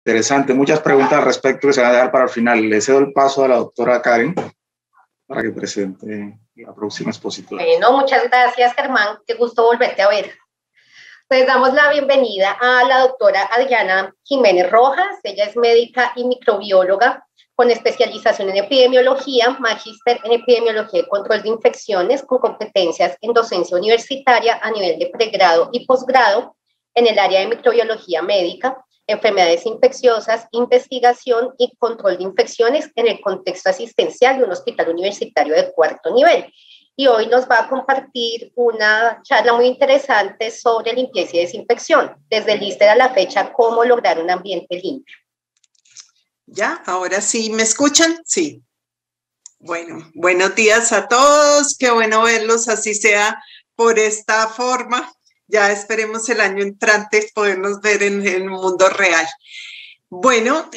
Interesante, muchas preguntas al respecto que se van a dar para el final. Le cedo el paso a la doctora Karen para que presente la próxima expositora. Bueno, muchas gracias, Germán. Qué gusto volverte a ver. Pues damos la bienvenida a la doctora Adriana Jiménez Rojas. Ella es médica y microbióloga con especialización en epidemiología, magíster en epidemiología y control de infecciones, con competencias en docencia universitaria a nivel de pregrado y posgrado en el área de microbiología médica, enfermedades infecciosas, investigación y control de infecciones en el contexto asistencial de un hospital universitario de cuarto nivel. Y hoy nos va a compartir una charla muy interesante sobre limpieza y desinfección, desde el Lister a la fecha, cómo lograr un ambiente limpio. Ya, ahora sí, ¿me escuchan? Sí. Bueno, buenos días a todos, qué bueno verlos, así sea por esta forma. Ya esperemos el año entrante podernos ver en el mundo real. Bueno,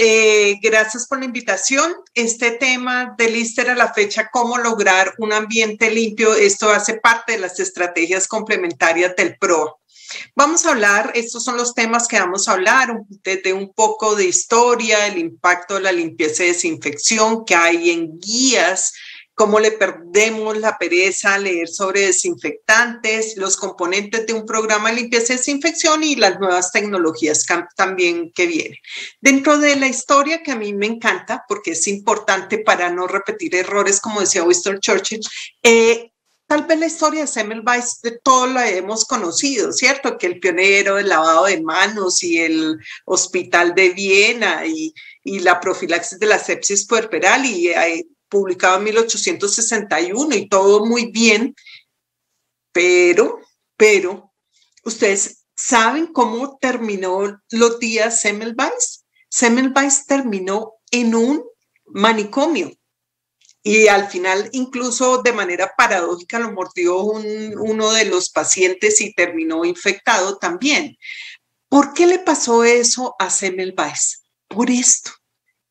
gracias por la invitación. Este tema de Lister a la fecha, cómo lograr un ambiente limpio, esto hace parte de las estrategias complementarias del PROA. Vamos a hablar, estos son los temas que vamos a hablar, desde un poco de historia, el impacto de la limpieza y desinfección que hay en guías, cómo le perdemos la pereza a leer sobre desinfectantes, los componentes de un programa de limpieza y desinfección y las nuevas tecnologías también que vienen. Dentro de la historia, que a mí me encanta porque es importante para no repetir errores, como decía Winston Churchill, tal vez la historia de Semmelweis de todos la hemos conocido, ¿cierto? Que el pionero del lavado de manos y el hospital de Viena y la profilaxis de la sepsis puerperal y publicado en 1861 y todo muy bien, pero, ¿ustedes saben cómo terminó los días Semmelweis? Semmelweis terminó en un manicomio. Y al final, incluso de manera paradójica, lo mordió uno de los pacientes y terminó infectado también. ¿Por qué le pasó eso a Semmelweis? Por esto,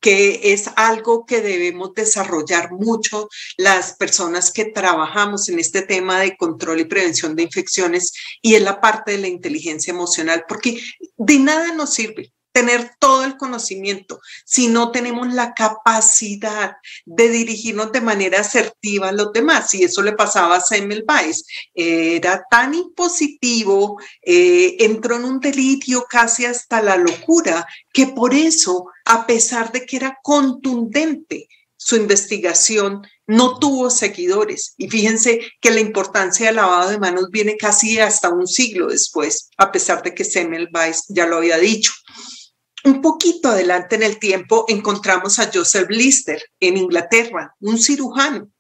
que es algo que debemos desarrollar mucho las personas que trabajamos en este tema de control y prevención de infecciones, y es la parte de la inteligencia emocional, porque de nada nos sirve tener todo el conocimiento si no tenemos la capacidad de dirigirnos de manera asertiva a los demás. Y eso le pasaba a Semmelweis. Era tan impositivo, entró en un delirio casi hasta la locura, que por eso, a pesar de que era contundente su investigación, no tuvo seguidores. Y fíjense que la importancia del lavado de manos viene casi hasta un siglo después, a pesar de que Semmelweis ya lo había dicho. Un poquito adelante en el tiempo encontramos a Joseph Lister en Inglaterra, un cirujano.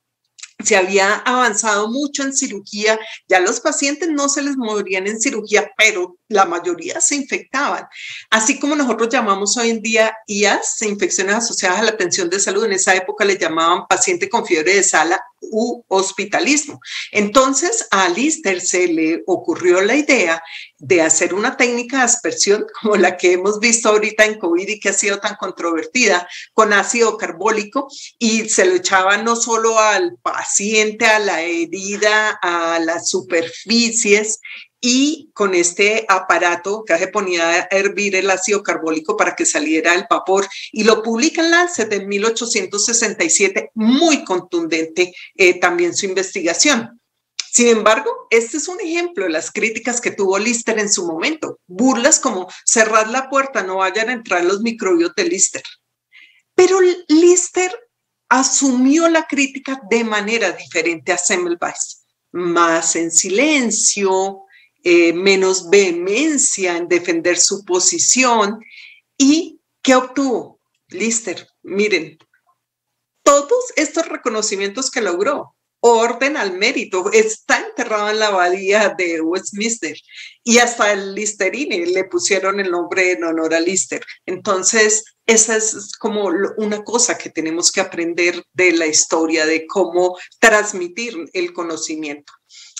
Se había avanzado mucho en cirugía, ya los pacientes no se les morían en cirugía, pero la mayoría se infectaban. Así como nosotros llamamos hoy en día IAS, infecciones asociadas a la atención de salud, en esa época le llamaban paciente con fiebre de sala u hospitalismo. Entonces a Lister se le ocurrió la idea de hacer una técnica de aspersión como la que hemos visto ahorita en COVID y que ha sido tan controvertida, con ácido carbólico, y se lo echaba no solo al paciente, a la herida, a las superficies, y con este aparato que se ponía a hervir el ácido carbólico para que saliera el vapor, y lo publica en Lancet en 1867, muy contundente también su investigación. Sin embargo, este es un ejemplo de las críticas que tuvo Lister en su momento, burlas como cerrad la puerta, no vayan a entrar los microbios de Lister. Pero Lister asumió la crítica de manera diferente a Semmelweis, más en silencio, menos vehemencia en defender su posición. ¿Y qué obtuvo Lister? Miren, todos estos reconocimientos que logró, orden al mérito, está enterrado en la abadía de Westminster, y hasta el Listerine le pusieron el nombre en honor a Lister. Entonces, esa es como una cosa que tenemos que aprender de la historia, de cómo transmitir el conocimiento.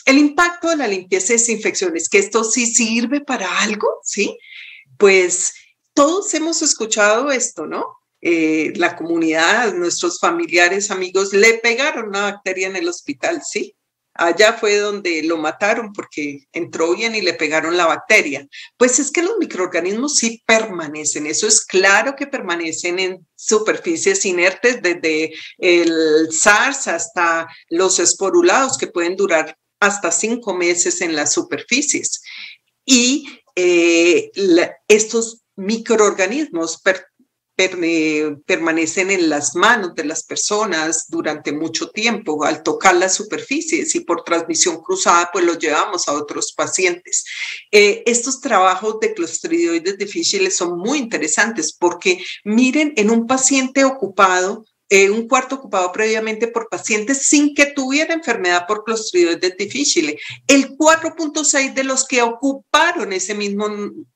El impacto de la limpieza y desinfecciones, que esto sí sirve para algo, ¿sí? Pues todos hemos escuchado esto, ¿no? La comunidad, nuestros familiares, amigos, le pegaron una bacteria en el hospital, ¿sí? Allá fue donde lo mataron porque entró bien y le pegaron la bacteria. Pues es que los microorganismos sí permanecen, eso es claro que permanecen en superficies inertes, desde el SARS hasta los esporulados que pueden durar hasta 5 meses en las superficies. Y estos microorganismos permanecen en las manos de las personas durante mucho tiempo al tocar las superficies, y por transmisión cruzada pues los llevamos a otros pacientes. Estos trabajos de Clostridioides difficile son muy interesantes porque miren, en un paciente ocupado, un cuarto ocupado previamente por pacientes sin que tuviera enfermedad por Clostridioides difficile, el 4.6 de los que ocuparon ese mismo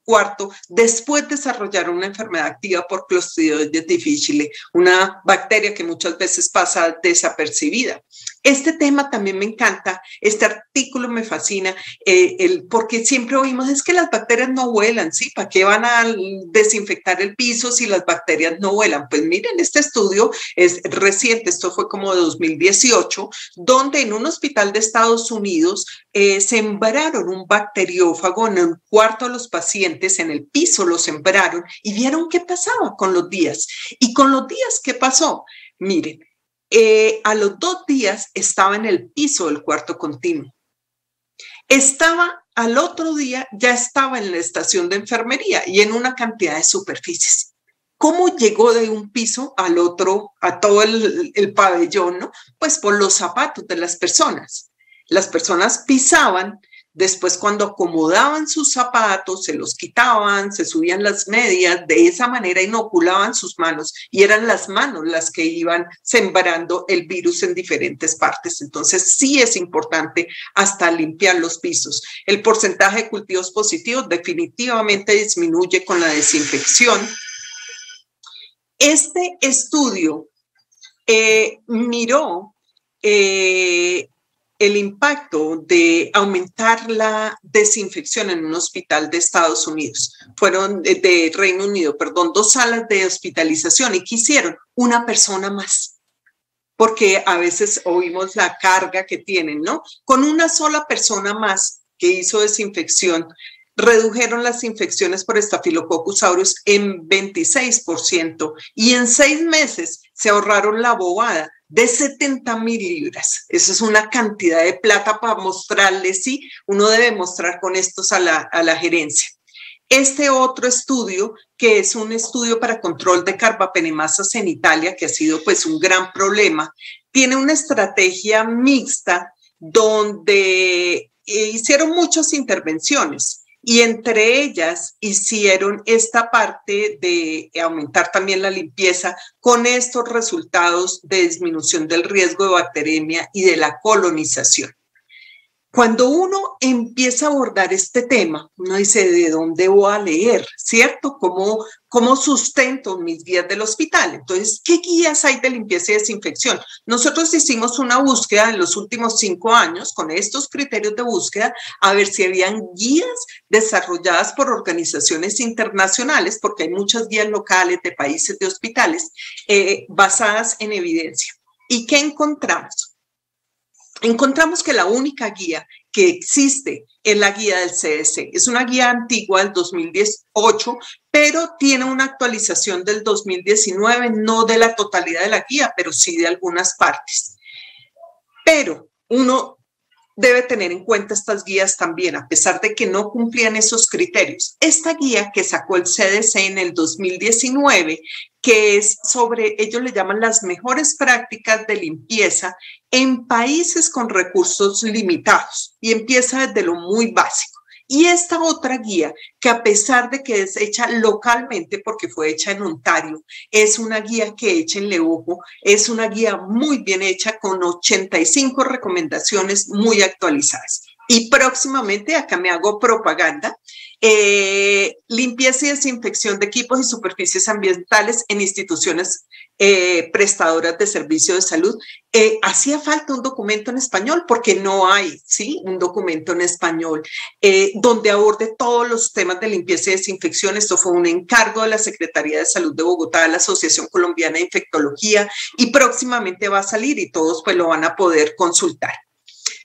cuarto después desarrollaron una enfermedad activa por Clostridioides difficile, una bacteria que muchas veces pasa desapercibida. Este tema también me encanta, este artículo me fascina, porque siempre oímos es que las bacterias no vuelan, ¿sí? ¿Para qué van a desinfectar el piso si las bacterias no vuelan? Pues miren, este estudio es reciente, esto fue como de 2018, donde en un hospital de Estados Unidos sembraron un bacteriófago en un cuarto de los pacientes, en el piso lo sembraron y vieron qué pasaba con los días. Y con los días, ¿qué pasó? Miren, a los 2 días estaba en el piso del cuarto continuo. Al otro día ya estaba en la estación de enfermería y en una cantidad de superficies. ¿Cómo llegó de un piso al otro, a todo el pabellón, ¿no? Pues por los zapatos de las personas. Las personas pisaban, después cuando acomodaban sus zapatos, se los quitaban, se subían las medias, de esa manera inoculaban sus manos y eran las manos las que iban sembrando el virus en diferentes partes. Entonces sí es importante hasta limpiar los pisos. El porcentaje de cultivos positivos definitivamente disminuye con la desinfección. Este estudio miró el impacto de aumentar la desinfección en un hospital de Estados Unidos. Fueron de Reino Unido, perdón, 2 salas de hospitalización. ¿Y qué hicieron? Una persona más. Porque a veces oímos la carga que tienen, ¿no? Con una sola persona más que hizo desinfección, redujeron las infecciones por Staphylococcus aureus en 26% y en 6 meses se ahorraron la bobada de 70,000 libras. Eso es una cantidad de plata para mostrarles, sí, uno debe mostrar con estos a la gerencia. Este otro estudio, que es un estudio para control de carbapenemasas en Italia, que ha sido pues un gran problema, tiene una estrategia mixta donde hicieron muchas intervenciones. Y entre ellas hicieron esta parte de aumentar también la limpieza con estos resultados de disminución del riesgo de bacteremia y de la colonización. Cuando uno empieza a abordar este tema, uno dice, ¿de dónde voy a leer? ¿Cierto? ¿Cómo sustento mis guías del hospital? Entonces, ¿qué guías hay de limpieza y desinfección? Nosotros hicimos una búsqueda en los últimos 5 años con estos criterios de búsqueda a ver si habían guías desarrolladas por organizaciones internacionales, porque hay muchas guías locales de países de hospitales basadas en evidencia. ¿Y qué encontramos? Encontramos que la única guía que existe es la guía del CDC. Es una guía antigua del 2018, pero tiene una actualización del 2019, no de la totalidad de la guía, pero sí de algunas partes. Pero uno debe tener en cuenta estas guías también, a pesar de que no cumplían esos criterios. Esta guía que sacó el CDC en el 2019, que es sobre, ellos le llaman las mejores prácticas de limpieza en países con recursos limitados, y empieza desde lo muy básico. Y esta otra guía, que a pesar de que es hecha localmente, porque fue hecha en Ontario, es una guía que, échenle ojo, es una guía muy bien hecha con 85 recomendaciones muy actualizadas. Y próximamente, acá me hago propaganda, limpieza y desinfección de equipos y superficies ambientales en instituciones prestadoras de servicios de salud. Hacía falta un documento en español porque no hay, ¿sí? Un documento en español donde aborde todos los temas de limpieza y desinfección. Esto fue un encargo de la Secretaría de Salud de Bogotá, de la Asociación Colombiana de Infectología, y próximamente va a salir y todos pues lo van a poder consultar.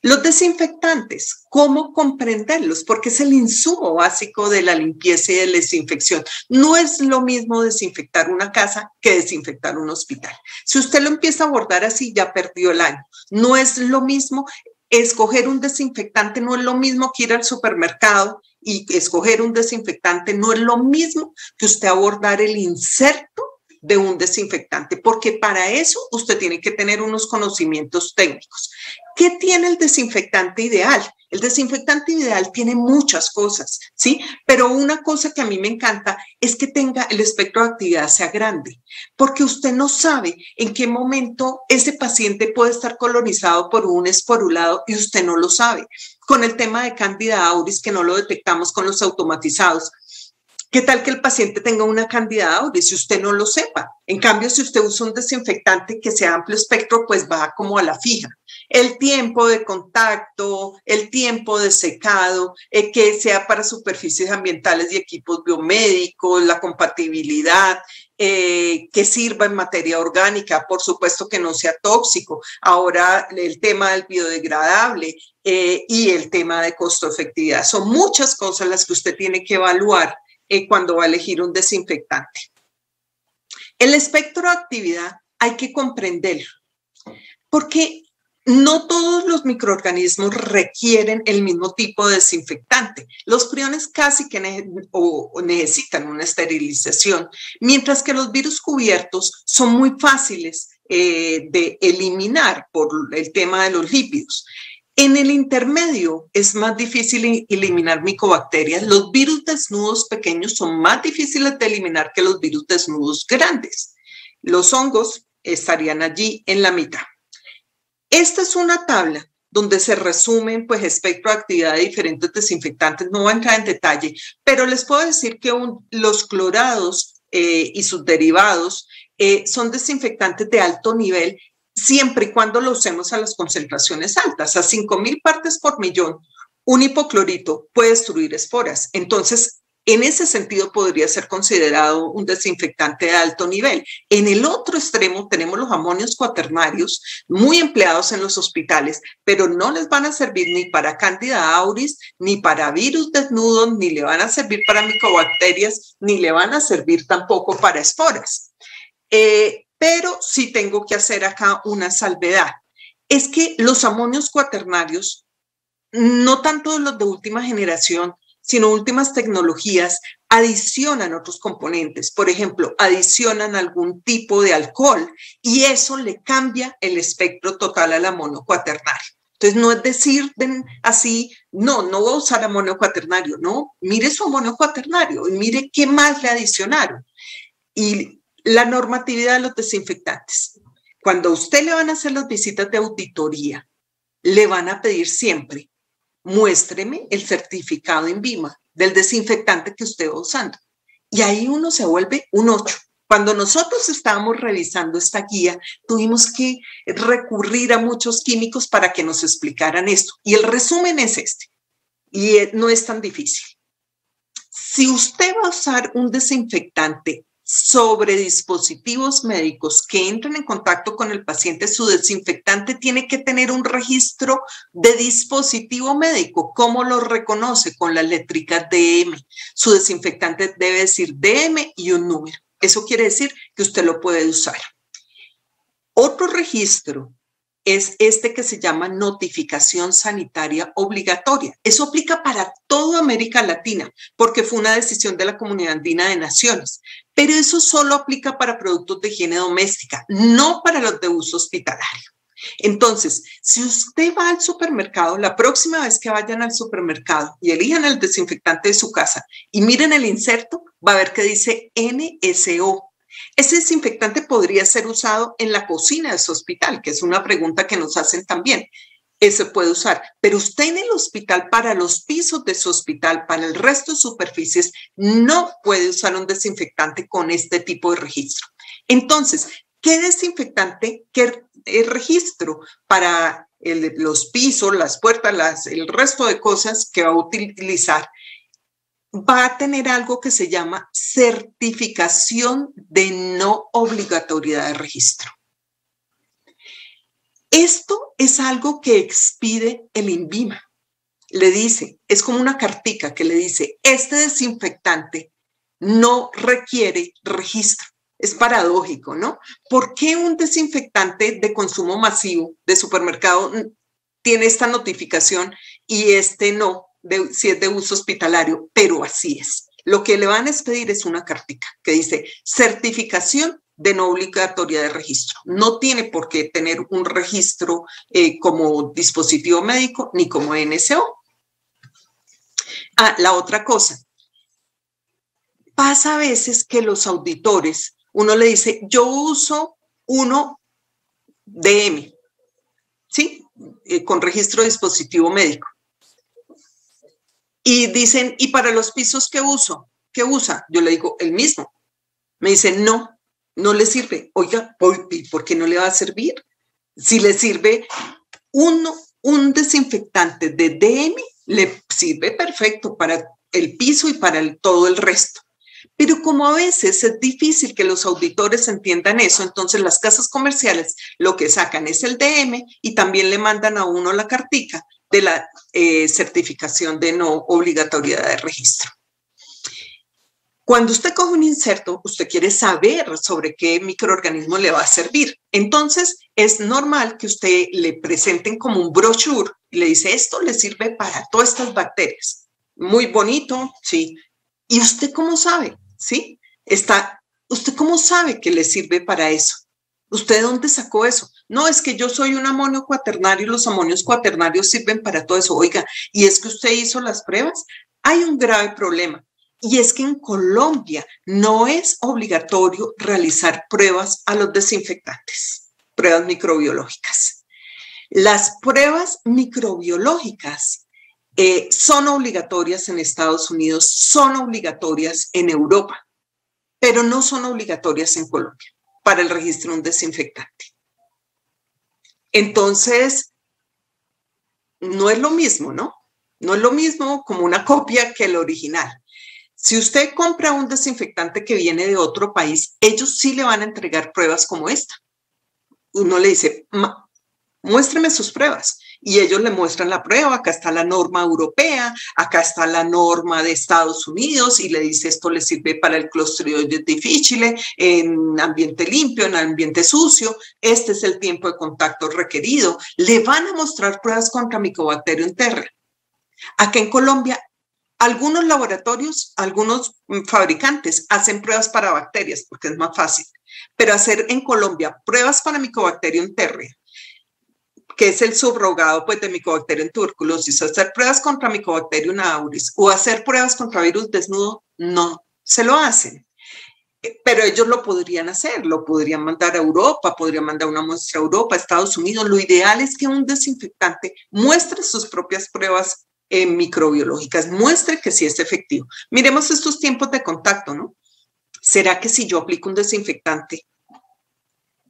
Los desinfectantes, ¿cómo comprenderlos? Porque es el insumo básico de la limpieza y de la desinfección. No es lo mismo desinfectar una casa que desinfectar un hospital. Si usted lo empieza a abordar así, ya perdió el año. No es lo mismo, escoger un desinfectante no es lo mismo que ir al supermercado, y escoger un desinfectante no es lo mismo que usted abordar el inserto de un desinfectante, porque para eso usted tiene que tener unos conocimientos técnicos. ¿Qué tiene el desinfectante ideal? El desinfectante ideal tiene muchas cosas, ¿sí? Pero una cosa que a mí me encanta es que tenga el espectro de actividad sea grande, porque usted no sabe en qué momento ese paciente puede estar colonizado por un esporulado y usted no lo sabe. Con el tema de Candida auris, que no lo detectamos con los automatizados, ¿qué tal que el paciente tenga una Candida auris si usted no lo sepa? En cambio, si usted usa un desinfectante que sea amplio espectro, pues va como a la fija. El tiempo de contacto, el tiempo de secado, que sea para superficies ambientales y equipos biomédicos, la compatibilidad, que sirva en materia orgánica, por supuesto que no sea tóxico. Ahora el tema del biodegradable y el tema de costo-efectividad. Son muchas cosas las que usted tiene que evaluar cuando va a elegir un desinfectante. El espectro de actividad hay que comprenderlo, porque no todos los microorganismos requieren el mismo tipo de desinfectante. Los priones casi que necesitan una esterilización, mientras que los virus cubiertos son muy fáciles de eliminar por el tema de los lípidos. En el intermedio es más difícil eliminar micobacterias. Los virus desnudos pequeños son más difíciles de eliminar que los virus desnudos grandes. Los hongos estarían allí en la mitad. Esta es una tabla donde se resumen pues espectro de actividad de diferentes desinfectantes. No voy a entrar en detalle, pero les puedo decir que los clorados y sus derivados son desinfectantes de alto nivel siempre y cuando lo usemos a las concentraciones altas. A 5.000 partes por millón, un hipoclorito puede destruir esporas. Entonces, en ese sentido podría ser considerado un desinfectante de alto nivel. En el otro extremo tenemos los amonios cuaternarios, muy empleados en los hospitales, pero no les van a servir ni para Candida auris, ni para virus desnudos, ni le van a servir para micobacterias, ni le van a servir tampoco para esporas. Pero sí tengo que hacer acá una salvedad. Es que los amonios cuaternarios, no tanto los de última generación, sino últimas tecnologías, adicionan otros componentes. Por ejemplo, adicionan algún tipo de alcohol y eso le cambia el espectro total al amonio cuaternario. Entonces, no es decir así, no voy a usar amonio cuaternario, no, mire su amonio cuaternario y mire qué más le adicionaron. Y la normatividad de los desinfectantes. Cuando a usted le van a hacer las visitas de auditoría, le van a pedir siempre, muéstreme el certificado INVIMA del desinfectante que usted va usando. Y ahí uno se vuelve un 8. Cuando nosotros estábamos revisando esta guía, tuvimos que recurrir a muchos químicos para que nos explicaran esto. Y el resumen es este. Y no es tan difícil. Si usted va a usar un desinfectante sobre dispositivos médicos que entren en contacto con el paciente, su desinfectante tiene que tener un registro de dispositivo médico. ¿Cómo lo reconoce? Con la letrica DM. Su desinfectante debe decir DM y un número. Eso quiere decir que usted lo puede usar. Otro registro es este que se llama notificación sanitaria obligatoria. Eso aplica para toda América Latina porque fue una decisión de la Comunidad Andina de Naciones, pero eso solo aplica para productos de higiene doméstica, no para los de uso hospitalario. Entonces, si usted va al supermercado, la próxima vez que vayan al supermercado y elijan el desinfectante de su casa y miren el inserto, va a ver que dice NSO. Ese desinfectante podría ser usado en la cocina de su hospital, que es una pregunta que nos hacen también. Ese puede usar, pero usted en el hospital, para los pisos de su hospital, para el resto de superficies, no puede usar un desinfectante con este tipo de registro. Entonces, ¿qué desinfectante, qué registro para los pisos, las puertas, el resto de cosas que va a utilizar? Va a tener algo que se llama certificación de no obligatoriedad de registro. Esto es algo que expide el INVIMA. Le dice, es como una cartica que le dice, este desinfectante no requiere registro. Es paradójico, ¿no? ¿Por qué un desinfectante de consumo masivo de supermercado tiene esta notificación y este no, si es de uso hospitalario? Pero así es. Lo que le van a expedir es una cartica que dice certificación de no obligatoria de registro. No tiene por qué tener un registro como dispositivo médico ni como NSO. La otra cosa. Pasa a veces que los auditores, uno le dice, yo uso uno DM, ¿sí? Con registro de dispositivo médico. Y dicen, ¿y para los pisos qué uso? ¿Qué usa? Yo le digo, el mismo. Me dicen, no, no le sirve. Oiga, ¿por qué no le va a servir? Si le sirve un desinfectante de DM, le sirve perfecto para el piso y para todo el resto. Pero como a veces es difícil que los auditores entiendan eso, entonces las casas comerciales lo que sacan es el DM y también le mandan a uno la cartica de la certificación de no obligatoriedad de registro. Cuando usted coge un inserto, usted quiere saber sobre qué microorganismo le va a servir. Entonces, es normal que usted le presenten como un brochure y le dice, esto le sirve para todas estas bacterias. Muy bonito, sí. ¿Y usted cómo sabe? ¿Sí? ¿Usted cómo sabe que le sirve para eso? ¿Usted de dónde sacó eso? No, es que yo soy un amonio cuaternario y los amonios cuaternarios sirven para todo eso. Oiga, ¿y es que usted hizo las pruebas? Hay un grave problema. Y es que en Colombia no es obligatorio realizar pruebas a los desinfectantes, pruebas microbiológicas. Las pruebas microbiológicas son obligatorias en Estados Unidos, son obligatorias en Europa, pero no son obligatorias en Colombia para el registro de un desinfectante. Entonces, no es lo mismo, ¿no? No es lo mismo como una copia que el original. Si usted compra un desinfectante que viene de otro país, ellos sí le van a entregar pruebas como esta. Uno le dice, muéstreme sus pruebas. Y ellos le muestran la prueba, acá está la norma europea, acá está la norma de Estados Unidos y le dice esto le sirve para el Clostridium difficile en ambiente limpio, en ambiente sucio, este es el tiempo de contacto requerido. Le van a mostrar pruebas contra Mycobacterium terra. Acá en Colombia, algunos laboratorios, algunos fabricantes hacen pruebas para bacterias porque es más fácil, pero hacer en Colombia pruebas para Mycobacterium terra, que es el subrogado pues, de Mycobacterium tuberculosis, hacer pruebas contra Mycobacterium auris o hacer pruebas contra virus desnudo, no se lo hacen. Pero ellos lo podrían hacer, lo podrían mandar a Europa, podrían mandar una muestra a Europa, a Estados Unidos. Lo ideal es que un desinfectante muestre sus propias pruebas microbiológicas, muestre que sí es efectivo. Miremos estos tiempos de contacto, ¿no? ¿Será que si yo aplico un desinfectante,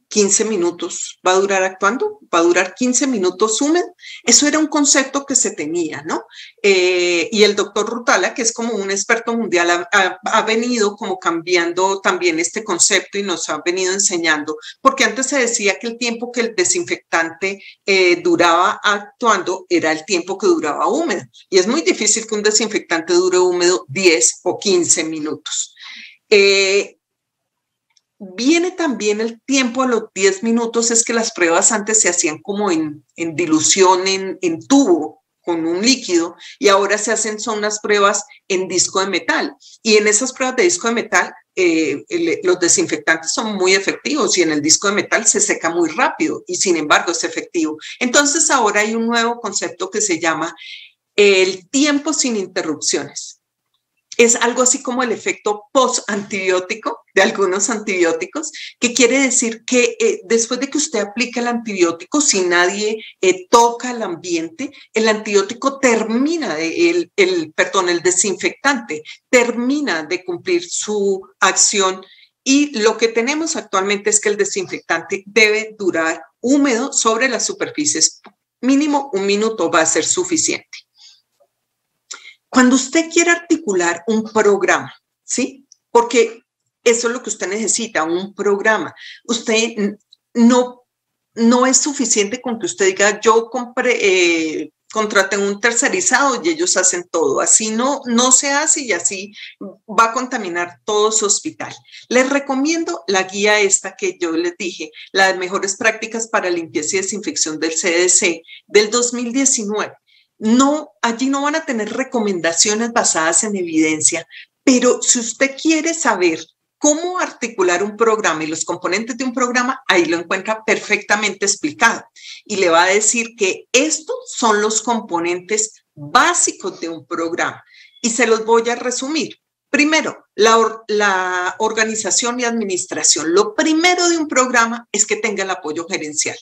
15 minutos va a durar actuando? ¿Va a durar 15 minutos húmedo? Eso era un concepto que se tenía, ¿no? Y el doctor Rutala, que es como un experto mundial, ha venido como cambiando también este concepto y nos ha venido enseñando, porque antes se decía que el tiempo que el desinfectante duraba actuando era el tiempo que duraba húmedo. Y es muy difícil que un desinfectante dure húmedo 10 o 15 minutos. Viene también el tiempo a los 10 minutos, es que las pruebas antes se hacían como en dilución en tubo con un líquido y ahora se hacen son las pruebas en disco de metal y en esas pruebas de disco de metal los desinfectantes son muy efectivos y en el disco de metal se seca muy rápido y sin embargo es efectivo. Entonces ahora hay un nuevo concepto que se llama el tiempo sin interrupciones. Es algo así como el efecto post-antibiótico de algunos antibióticos, que quiere decir que después de que usted aplica el antibiótico, si nadie toca el ambiente, el antibiótico termina, el desinfectante termina de cumplir su acción y lo que tenemos actualmente es que el desinfectante debe durar húmedo sobre las superficies. Mínimo 1 minuto va a ser suficiente. Cuando usted quiere articular un programa, ¿sí? Porque eso es lo que usted necesita, un programa. Usted no no es suficiente con que usted diga, yo contraté un tercerizado y ellos hacen todo. Así no se hace y así va a contaminar todo su hospital. Les recomiendo la guía esta que yo les dije, las mejores prácticas para limpieza y desinfección del CDC del 2019. Allí no van a tener recomendaciones basadas en evidencia, pero si usted quiere saber cómo articular un programa y los componentes de un programa, ahí lo encuentra perfectamente explicado. Y le va a decir que estos son los componentes básicos de un programa. Y se los voy a resumir. Primero, la organización y administración. Lo primero de un programa es que tenga el apoyo gerencial.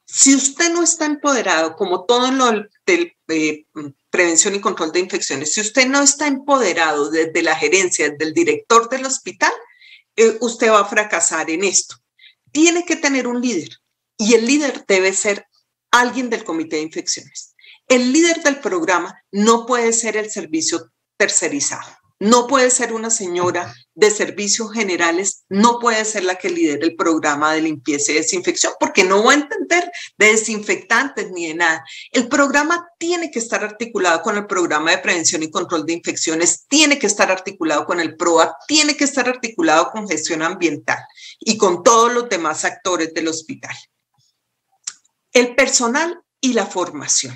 Si usted no está empoderado, como todo en lo del prevención y control de infecciones, si usted no está empoderado desde la gerencia, desde el director del hospital, usted va a fracasar en esto. Tiene que tener un líder y el líder debe ser alguien del comité de infecciones. El líder del programa no puede ser el servicio tercerizado. No puede ser una señora de servicios generales, no puede ser la que lidere el programa de limpieza y desinfección, porque no va a entender de desinfectantes ni de nada. El programa tiene que estar articulado con el programa de prevención y control de infecciones, tiene que estar articulado con el PROA, tiene que estar articulado con gestión ambiental y con todos los demás actores del hospital. El personal y la formación.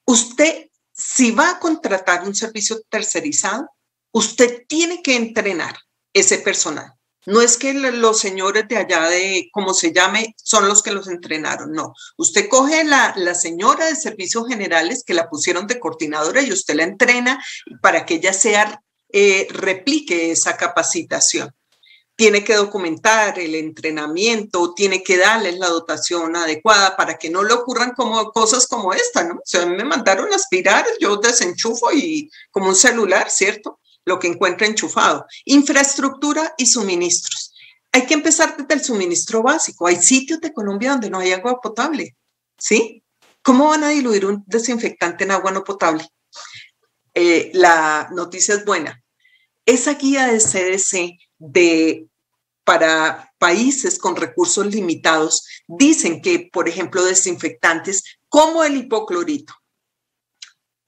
Usted, si va a contratar un servicio tercerizado, usted tiene que entrenar ese personal. No es que los señores de allá de, como se llame, son los que los entrenaron, no. Usted coge la señora de servicios generales que la pusieron de coordinadora y usted la entrena para que ella replique esa capacitación. Tiene que documentar el entrenamiento, tiene que darles la dotación adecuada para que no le ocurran cosas como esta, ¿no? O sea, me mandaron a aspirar, yo desenchufo y como un celular, ¿cierto? Lo que encuentra enchufado. Infraestructura y suministros. Hay que empezar desde el suministro básico. Hay sitios de Colombia donde no hay agua potable, ¿sí? ¿Cómo van a diluir un desinfectante en agua no potable? La noticia es buena. Esa guía de CDC para países con recursos limitados dicen que, por ejemplo, desinfectantes como el hipoclorito,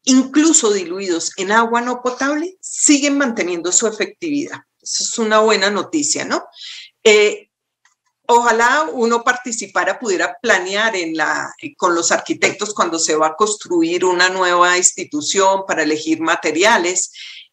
incluso diluidos en agua no potable, siguen manteniendo su efectividad. Eso es una buena noticia, ¿no? Ojalá uno participara, pudiera planear con los arquitectos cuando se va a construir una nueva institución para elegir materiales.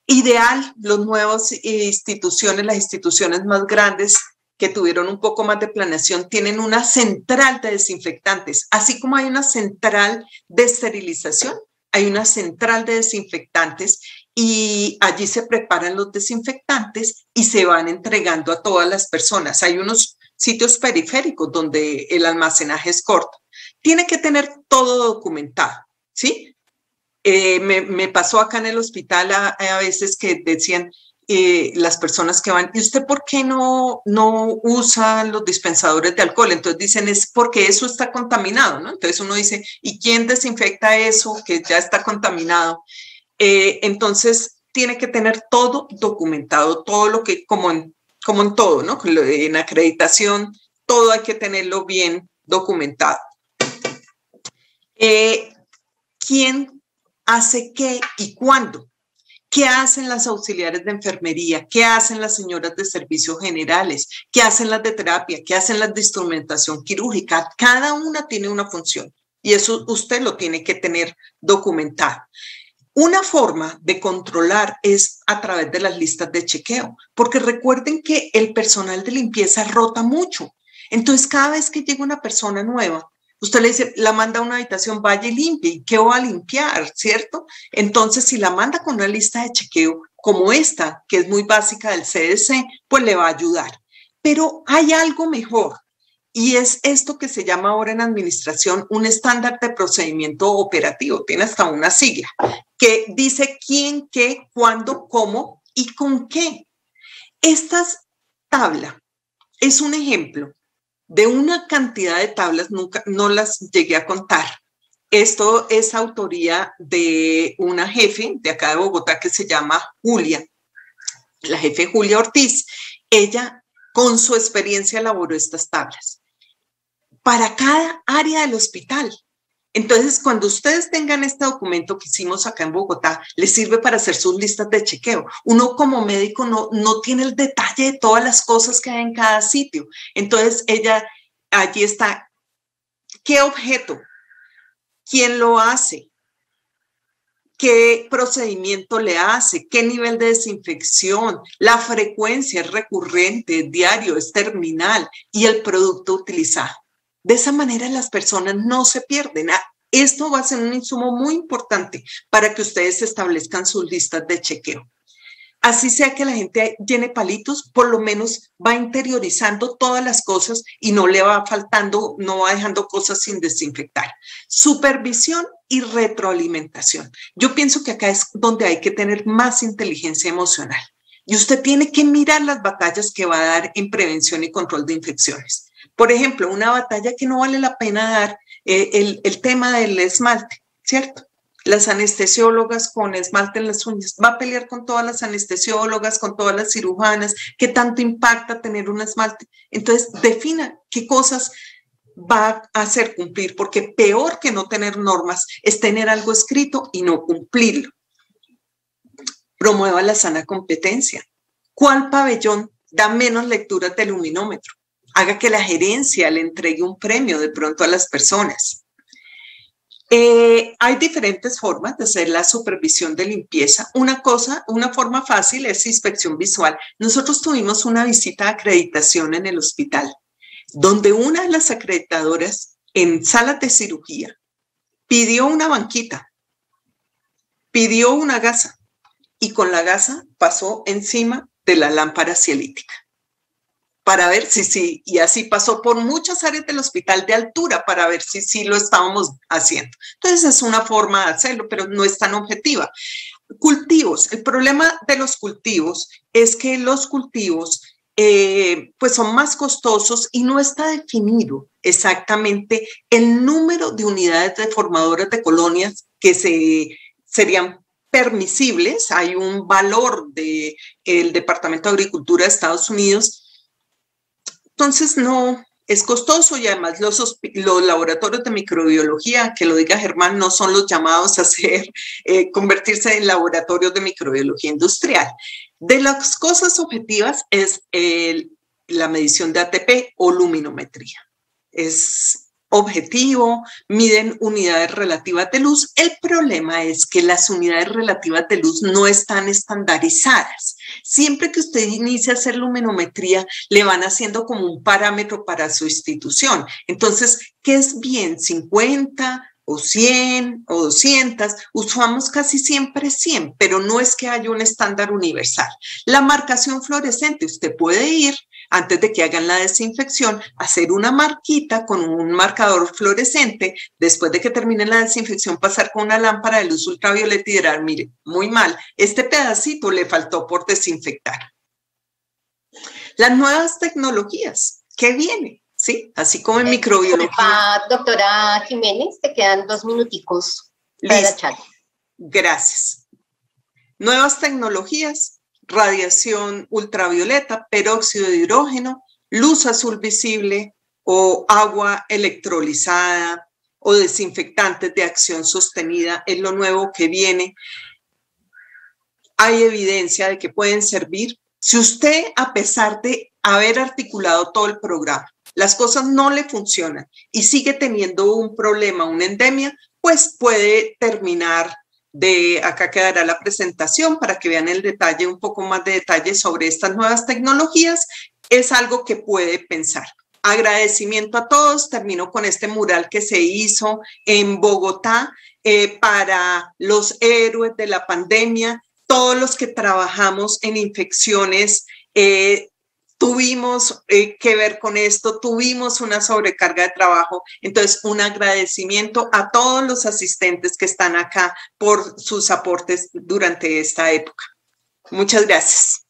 Ideal, las nuevas instituciones, las instituciones más grandes que tuvieron un poco más de planeación, tienen una central de desinfectantes, así como hay una central de esterilización. Hay una central de desinfectantes y allí se preparan los desinfectantes y se van entregando a todas las personas. Hay unos sitios periféricos donde el almacenaje es corto. Tiene que tener todo documentado, ¿sí? Me pasó acá en el hospital a veces que decían las personas que van, ¿y usted por qué no usa los dispensadores de alcohol? Entonces dicen, es porque eso está contaminado, ¿no? Entonces uno dice, ¿y quién desinfecta eso que ya está contaminado? Entonces tiene que tener todo documentado, todo lo que, como en todo, ¿no? En acreditación, todo hay que tenerlo bien documentado. ¿Quién hace qué y cuándo? ¿Qué hacen las auxiliares de enfermería? ¿Qué hacen las señoras de servicios generales? ¿Qué hacen las de terapia? ¿Qué hacen las de instrumentación quirúrgica? Cada una tiene una función y eso usted lo tiene que tener documentado. Una forma de controlar es a través de las listas de chequeo, porque recuerden que el personal de limpieza rota mucho. Entonces, cada vez que llega una persona nueva, usted le dice, la manda a una habitación, vaya y limpie. ¿Y qué va a limpiar? ¿Cierto? Entonces, si la manda con una lista de chequeo como esta, que es muy básica del CDC, pues le va a ayudar. Pero hay algo mejor y es esto que se llama ahora en administración un estándar de procedimiento operativo. Tiene hasta una sigla que dice quién, qué, cuándo, cómo y con qué. Esta tabla es un ejemplo de una cantidad de tablas, no las llegué a contar. Esto es autoría de una jefe de acá de Bogotá que se llama Julia, la jefe Julia Ortiz. Ella con su experiencia elaboró estas tablas para cada área del hospital. Entonces, cuando ustedes tengan este documento que hicimos acá en Bogotá, les sirve para hacer sus listas de chequeo. Uno como médico no tiene el detalle de todas las cosas que hay en cada sitio. Entonces, allí está. ¿Qué objeto? ¿Quién lo hace? ¿Qué procedimiento le hace? ¿Qué nivel de desinfección? La frecuencia es recurrente, es diario, es terminal y el producto utilizado. De esa manera las personas no se pierden. Esto va a ser un insumo muy importante para que ustedes establezcan sus listas de chequeo. Así sea que la gente llene palitos, por lo menos va interiorizando todas las cosas y no le va faltando, no va dejando cosas sin desinfectar. Supervisión y retroalimentación. Yo pienso que acá es donde hay que tener más inteligencia emocional. Y usted tiene que mirar las batallas que va a dar en prevención y control de infecciones. Por ejemplo, una batalla que no vale la pena dar, el tema del esmalte, ¿cierto? Las anestesiólogas con esmalte en las uñas, va a pelear con todas las anestesiólogas, con todas las cirujanas, qué tanto impacta tener un esmalte. Entonces, defina qué cosas va a hacer cumplir, porque peor que no tener normas es tener algo escrito y no cumplirlo. Promueva la sana competencia. ¿Cuál pabellón da menos lecturas del luminómetro? Haga que la gerencia le entregue un premio de pronto a las personas. Hay diferentes formas de hacer la supervisión de limpieza. Una forma fácil es inspección visual. Nosotros tuvimos una visita de acreditación en el hospital, donde una de las acreditadoras en salas de cirugía pidió una banquita, pidió una gasa y con la gasa pasó encima de la lámpara cielítica para ver si sí, y así pasó por muchas áreas del hospital de altura para ver si sí lo estábamos haciendo. Entonces es una forma de hacerlo, pero no es tan objetiva. Cultivos. El problema de los cultivos es que los cultivos pues son más costosos y no está definido exactamente el número de unidades deformadoras de colonias que serían permisibles. Hay un valor del Departamento de Agricultura de Estados Unidos. Entonces no, es costoso y además los laboratorios de microbiología, que lo diga Germán, no son los llamados a convertirse en laboratorios de microbiología industrial. De las cosas objetivas es la medición de ATP o luminometría. Es objetivo, miden unidades relativas de luz. El problema es que las unidades relativas de luz no están estandarizadas. Siempre que usted inicia a hacer luminometría, le van haciendo como un parámetro para su institución. Entonces, ¿qué es bien? 50 o 100 o 200, usamos casi siempre 100, pero no es que haya un estándar universal. La marcación fluorescente, usted puede ir antes de que hagan la desinfección, hacer una marquita con un marcador fluorescente, después de que termine la desinfección, pasar con una lámpara de luz ultravioleta y dirán, mire, muy mal, este pedacito le faltó por desinfectar. Las nuevas tecnologías, ¿qué viene? ¿Sí? Así como en microbiología. Doctora Jiménez, te quedan 2 minuticos para la charla. Gracias. Nuevas tecnologías. Radiación ultravioleta, peróxido de hidrógeno, luz azul visible o agua electrolizada o desinfectantes de acción sostenida es lo nuevo que viene. Hay evidencia de que pueden servir. Si usted, a pesar de haber articulado todo el programa, las cosas no le funcionan y sigue teniendo un problema, una endemia, pues puede terminar. Acá quedará la presentación para que vean el detalle, un poco más de detalle sobre estas nuevas tecnologías. Es algo que puede pensar. Agradecimiento a todos. Termino con este mural que se hizo en Bogotá para los héroes de la pandemia, todos los que trabajamos en infecciones. Tuvimos que ver con esto, tuvimos una sobrecarga de trabajo. Entonces, un agradecimiento a todos los asistentes que están acá por sus aportes durante esta época. Muchas gracias.